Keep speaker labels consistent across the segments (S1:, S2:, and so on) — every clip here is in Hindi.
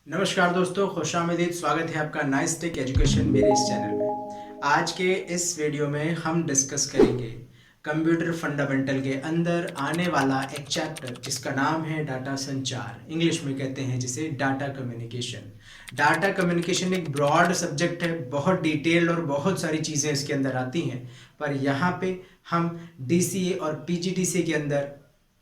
S1: नमस्कार दोस्तों, खुशामदीद। स्वागत है आपका नाइस टेक एजुकेशन मेरे इस चैनल में। आज के इस वीडियो में हम डिस्कस करेंगे कंप्यूटर फंडामेंटल के अंदर आने वाला एक चैप्टर जिसका नाम है डाटा संचार। इंग्लिश में कहते हैं जिसे डाटा कम्युनिकेशन। डाटा कम्युनिकेशन एक ब्रॉड सब्जेक्ट है, बहुत डिटेल्ड और बहुत सारी चीज़ें इसके अंदर आती हैं, पर यहाँ पे हम डीसीए और पीजीडीसीए के अंदर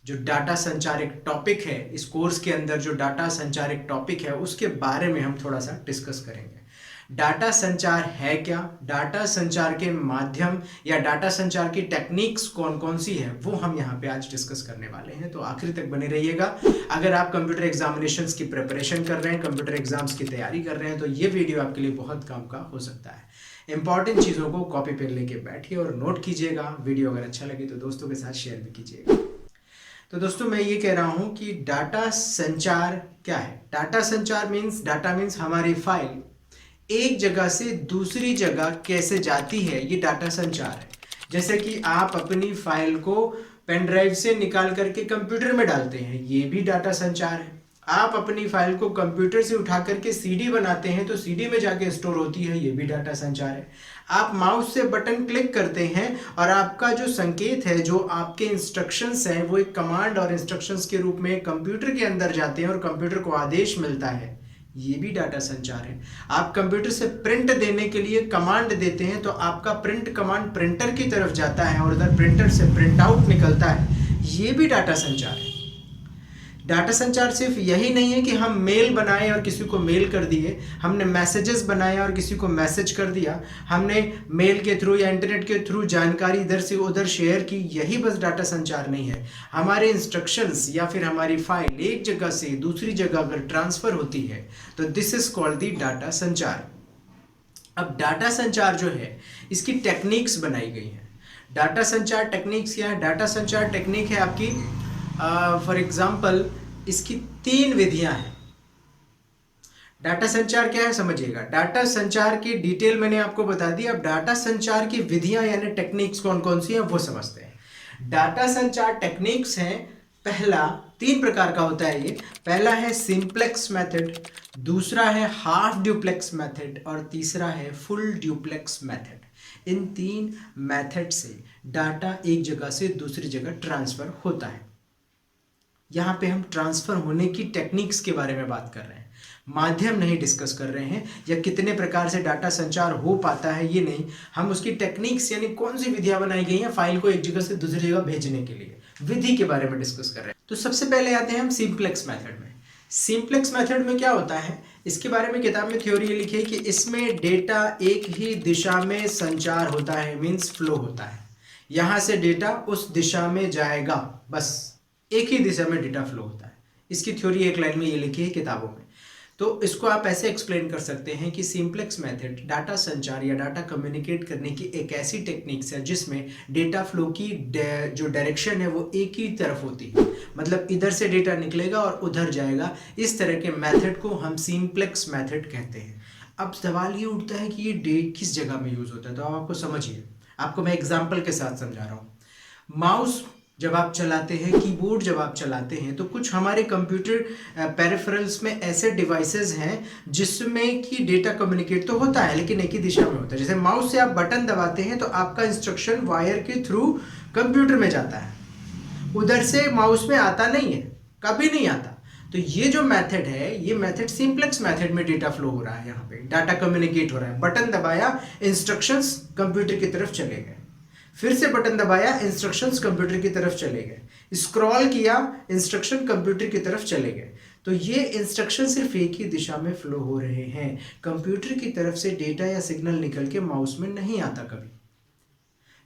S1: जो डाटा संचार एक टॉपिक है, इस कोर्स के अंदर जो डाटा संचार एक टॉपिक है उसके बारे में हम थोड़ा सा डिस्कस करेंगे। डाटा संचार है क्या, डाटा संचार के माध्यम या डाटा संचार की टेक्निक्स कौन कौन सी है, वो हम यहाँ पे आज डिस्कस करने वाले हैं। तो आखिरी तक बने रहिएगा। अगर आप कंप्यूटर एग्जामिनेशंस की प्रिपरेशन कर रहे हैं, कंप्यूटर एग्जाम्स की तैयारी कर रहे हैं, तो ये वीडियो आपके लिए बहुत काम का हो सकता है। इंपॉर्टेंट चीज़ों को कॉपी पेन लेके बैठिए और नोट कीजिएगा। वीडियो अगर अच्छा लगे तो दोस्तों के साथ शेयर भी कीजिएगा। तो दोस्तों, मैं ये कह रहा हूं कि डाटा संचार क्या है। डाटा मीन्स हमारी फाइल एक जगह से दूसरी जगह कैसे जाती है, ये डाटा संचार है। जैसे कि आप अपनी फाइल को पेन ड्राइव से निकाल करके कंप्यूटर में डालते हैं, ये भी डाटा संचार है। आप अपनी फाइल को कंप्यूटर से उठा करके सीडी बनाते हैं तो सीडी में जाके स्टोर होती है, ये भी डाटा संचार है। आप माउस से बटन क्लिक करते हैं और आपका जो संकेत है, जो आपके इंस्ट्रक्शंस हैं, वो एक कमांड और इंस्ट्रक्शंस के रूप में कंप्यूटर के अंदर जाते हैं और कंप्यूटर को आदेश मिलता है, ये भी डाटा संचार है। आप कंप्यूटर से प्रिंट देने के लिए कमांड देते हैं तो आपका प्रिंट कमांड प्रिंटर की तरफ जाता है और उधर प्रिंटर से प्रिंट आउट निकलता है, ये भी डाटा संचार है। डाटा संचार सिर्फ यही नहीं है कि हम मेल बनाए और किसी को मेल कर दिए, हमने मैसेजेस बनाए और किसी को मैसेज कर दिया, हमने मेल के थ्रू या इंटरनेट के थ्रू जानकारी इधर से उधर शेयर की, यही बस डाटा संचार नहीं है। हमारे इंस्ट्रक्शंस या फिर हमारी फाइल एक जगह से दूसरी जगह अगर ट्रांसफर होती है तो this is called the data संचार। अब डाटा संचार जो है, इसकी टेक्निक्स बनाई गई हैं। डाटा संचार टेक्निक्स क्या है? डाटा संचार टेक्निक है आपकी, फॉर एग्जाम्पल, इसकी 3 विधियां हैं। डाटा संचार क्या है समझिएगा। डाटा संचार की डिटेल मैंने आपको बता दी, अब डाटा संचार की विधियां यानी टेक्निक्स कौन कौन सी हैं वो समझते हैं। डाटा संचार टेक्निक्स हैं, पहला 3 प्रकार का होता है ये। पहला है सिंप्लेक्स मेथड, दूसरा है हाफ ड्यूप्लेक्स मेथड और तीसरा है फुल ड्यूप्लेक्स मेथड। इन 3 मेथड से डाटा एक जगह से दूसरी जगह ट्रांसफर होता है। यहाँ पे हम ट्रांसफर होने की टेक्निक्स के बारे में बात कर रहे हैं, माध्यम नहीं डिस्कस कर रहे हैं, या कितने प्रकार से डाटा संचार हो पाता है ये नहीं, हम उसकी टेक्निक्स यानी कौन सी विधियां बनाई गई हैं फाइल को एक जगह से दूसरी जगह भेजने के लिए, विधि के बारे में डिस्कस कर रहे हैं। तो सबसे पहले आते हैं हम सिंप्लेक्स मेथड में। सिंप्लेक्स मेथड में क्या होता है, इसके बारे में किताब में थ्योरी ये लिखी है कि इसमें डेटा एक ही दिशा में संचार होता है, मीन्स फ्लो होता है। यहाँ से डेटा उस दिशा में जाएगा, बस एक ही दिशा में डेटा फ्लो होता है। इसकी थ्योरी एक लाइन में ये लिखी है किताबों में। तो इसको आप ऐसे एक्सप्लेन कर सकते हैं कि सिंप्लेक्स मेथड डाटा संचार या डाटा कम्युनिकेट करने की एक ऐसी टेक्निक्स है जिसमें डेटा फ्लो की जो डायरेक्शन है वो एक ही तरफ होती है, मतलब इधर से डेटा निकलेगा और उधर जाएगा। इस तरह के मेथड को हम सिंप्लेक्स मेथड कहते हैं। अब सवाल ये उठता है कि ये किस जगह में यूज होता है, तो आपको समझिए, आपको मैं एग्जाम्पल के साथ समझा रहा हूँ। माउस जब आप चलाते हैं, कीबोर्ड जब आप चलाते हैं, तो कुछ हमारे कंप्यूटर पेरिफेरल्स में ऐसे डिवाइसेस हैं जिसमें कि डेटा कम्युनिकेट तो होता है लेकिन एक ही दिशा में होता है। जैसे माउस से आप बटन दबाते हैं तो आपका इंस्ट्रक्शन वायर के थ्रू कंप्यूटर में जाता है, उधर से माउस में आता नहीं है, कभी नहीं आता। तो ये जो मेथड है, ये मेथड सिंप्लेक्स मेथड में डेटा फ्लो हो रहा है, यहाँ पे डाटा कम्युनिकेट हो रहा है। बटन दबाया, इंस्ट्रक्शंस कंप्यूटर की तरफ चले गए, फिर से बटन दबाया, इंस्ट्रक्शंस कंप्यूटर की तरफ चले गए, स्क्रॉल किया, इंस्ट्रक्शन कंप्यूटर की तरफ चले गए। तो ये इंस्ट्रक्शन सिर्फ एक ही दिशा में फ्लो हो रहे हैं, कंप्यूटर की तरफ से डेटा या सिग्नल निकल के माउस में नहीं आता कभी।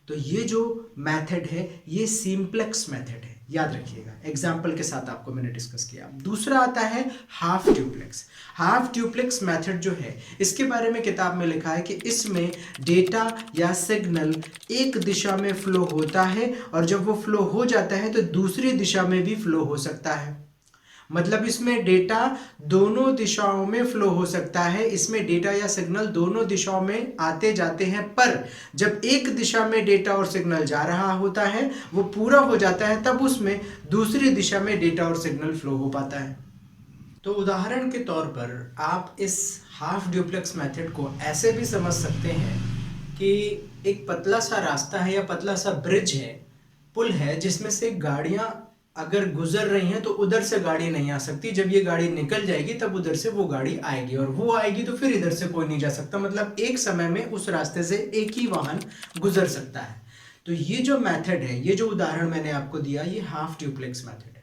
S1: तो ये जो मेथड है ये सिंप्लेक्स मेथड है, याद रखिएगा। एग्जाम्पल के साथ आपको मैंने डिस्कस किया। दूसरा आता है half duplex. Half duplex method जो है, इसके बारे में किताब में लिखा है कि इसमें डेटा या सिग्नल एक दिशा में फ्लो होता है और जब वो फ्लो हो जाता है तो दूसरी दिशा में भी फ्लो हो सकता है। मतलब इसमें डेटा दोनों दिशाओं में फ्लो हो सकता है, इसमें डेटा या सिग्नल दोनों दिशाओं में आते जाते हैं, पर जब एक दिशा में डेटा और सिग्नल जा रहा होता है, वो पूरा हो जाता है, तब उसमें दूसरी दिशा में डेटा और सिग्नल फ्लो हो पाता है। तो उदाहरण के तौर पर आप इस हाफ ड्यूप्लेक्स मेथड को ऐसे भी समझ सकते हैं कि एक पतला सा रास्ता है या पतला सा ब्रिज है, पुल है, जिसमें से गाड़ियां अगर गुजर रही हैं तो उधर से गाड़ी नहीं आ सकती। जब ये गाड़ी निकल जाएगी तब उधर से वो गाड़ी आएगी, और वो आएगी तो फिर इधर से कोई नहीं जा सकता। मतलब एक समय में उस रास्ते से एक ही वाहन गुजर सकता है। तो ये जो मेथड है, ये जो उदाहरण मैंने आपको दिया, ये हाफ ड्यूप्लेक्स मेथड है।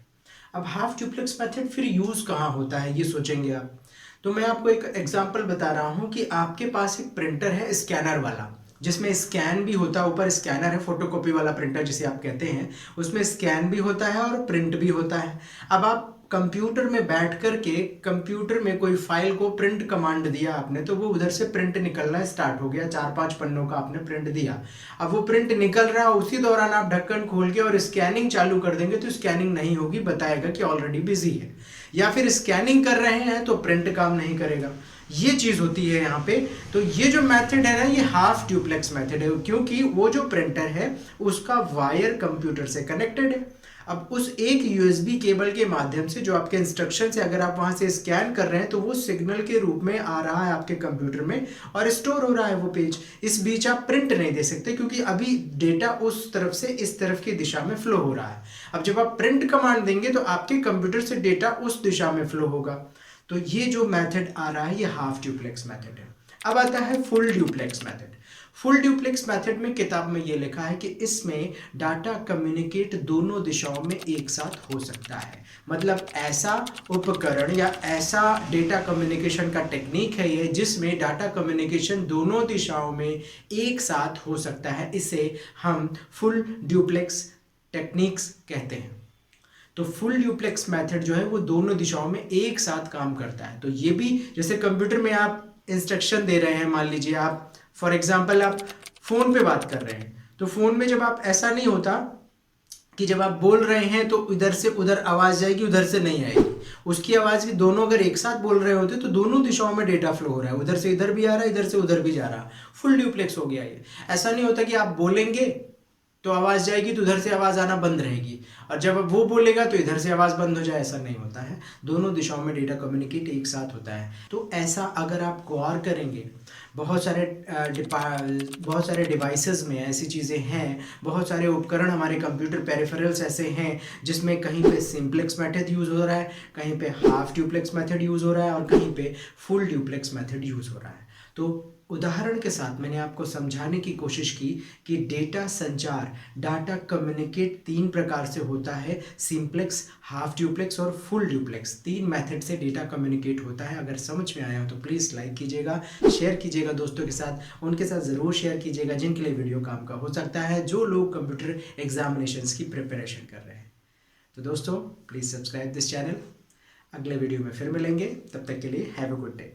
S1: अब हाफ ड्यूप्लेक्स मेथड फिर यूज कहाँ होता है ये सोचेंगे आप। तो मैं आपको एक एग्जांपल बता रहा हूँ कि आपके पास एक प्रिंटर है स्कैनर वाला, जिसमें स्कैन भी होता है, ऊपर स्कैनर है, फोटोकॉपी वाला प्रिंटर जिसे आप कहते हैं, उसमें स्कैन भी होता है और प्रिंट भी होता है। अब आप कंप्यूटर में बैठ करके कंप्यूटर में कोई फाइल को प्रिंट कमांड दिया आपने, तो वो उधर से प्रिंट निकलना स्टार्ट हो गया, 4-5 पन्नों का आपने प्रिंट दिया। अब वो प्रिंट निकल रहा है, उसी दौरान आप ढक्कन खोल के और स्कैनिंग चालू कर देंगे तो स्कैनिंग नहीं होगी, बताएगा कि ऑलरेडी बिजी है। या फिर स्कैनिंग कर रहे हैं तो प्रिंट काम नहीं करेगा। ये चीज होती है यहाँ पे। तो ये जो मेथड है ना, ये हाफ ड्यूप्लेक्स मेथड है, क्योंकि वो जो प्रिंटर है उसका वायर कंप्यूटर से कनेक्टेड है। अब उस एक यूएसबी केबल के माध्यम से जो आपके इंस्ट्रक्शन है, अगर आप वहां से स्कैन कर रहे हैं तो वो सिग्नल के रूप में आ रहा है आपके कंप्यूटर में और स्टोर हो रहा है वो पेज। इस बीच आप प्रिंट नहीं दे सकते, क्योंकि अभी डेटा उस तरफ से इस तरफ की दिशा में फ्लो हो रहा है। अब जब आप प्रिंट कमांड देंगे तो आपके कंप्यूटर से डेटा उस दिशा में फ्लो होगा। तो ये जो मेथड आ रहा है ये हाफ ड्यूप्लेक्स मेथड है। अब आता है full duplex method. Full duplex method में किताब में ये लिखा है कि इसमें डाटा कम्युनिकेट दोनों दिशाओं में एक साथ हो सकता है। मतलब ऐसा उपकरण या ऐसा डेटा कम्युनिकेशन का टेक्निक है ये, जिसमें डाटा कम्युनिकेशन दोनों दिशाओं में एक साथ हो सकता है। इसे हम फुल ड्यूप्लेक्स टेक्निक्स कहते हैं। तो फुल ड्यूप्लेक्स मेथड जो है वो दोनों दिशाओं में एक साथ काम करता है। तो ये भी जैसे कंप्यूटर में आप इंस्ट्रक्शन दे रहे हैं, मान लीजिए आप फॉर एग्जांपल आप फोन पे बात कर रहे हैं, तो फोन में जब आप, ऐसा नहीं होता कि जब आप बोल रहे हैं तो इधर से उधर आवाज जाएगी, उधर से नहीं आएगी। उसकी आवाज भी दोनों अगर एक साथ बोल रहे होते तो दोनों दिशाओं में डेटा फ्लो हो रहा है, उधर से इधर भी आ रहा है, इधर से उधर भी जा रहा है। फुल ड्यूप्लेक्स हो गया ये। ऐसा नहीं होता कि आप बोलेंगे तो आवाज जाएगी तो उधर से आवाज आना बंद रहेगी, और जब वो बोलेगा तो इधर से आवाज बंद हो जाए, ऐसा नहीं होता है। दोनों दिशाओं में डेटा कम्युनिकेट एक साथ होता है। तो ऐसा अगर आप गौर करेंगे, बहुत सारे डिवाइसेस में ऐसी चीज़ें हैं, बहुत सारे उपकरण हमारे कंप्यूटर पेरिफेरल्स ऐसे हैं जिसमें कहीं पे सिंप्लेक्स मेथड यूज़ हो रहा है, कहीं पे हाफ ड्यूप्लेक्स मेथड यूज़ हो रहा है और कहीं पे फुल ड्यूप्लेक्स मेथड यूज़ हो रहा है। तो उदाहरण के साथ मैंने आपको समझाने की कोशिश की कि डेटा संचार, डाटा कम्युनिकेट 3 प्रकार से होता है, सिंप्लेक्स, हाफ ड्यूप्लेक्स और फुल ड्यूप्लेक्स। 3 मेथड से डेटा कम्युनिकेट होता है। अगर समझ में आया हो तो प्लीज़ लाइक कीजिएगा, शेयर कीजिएगा दोस्तों के साथ, उनके साथ ज़रूर शेयर कीजिएगा जिनके लिए वीडियो काम का हो सकता है, जो लोग कंप्यूटर एग्जामिनेशंस की प्रिपरेशन कर रहे हैं। तो दोस्तों प्लीज़ सब्सक्राइब दिस चैनल। अगले वीडियो में फिर मिलेंगे, तब तक के लिए हैव अ गुड डे।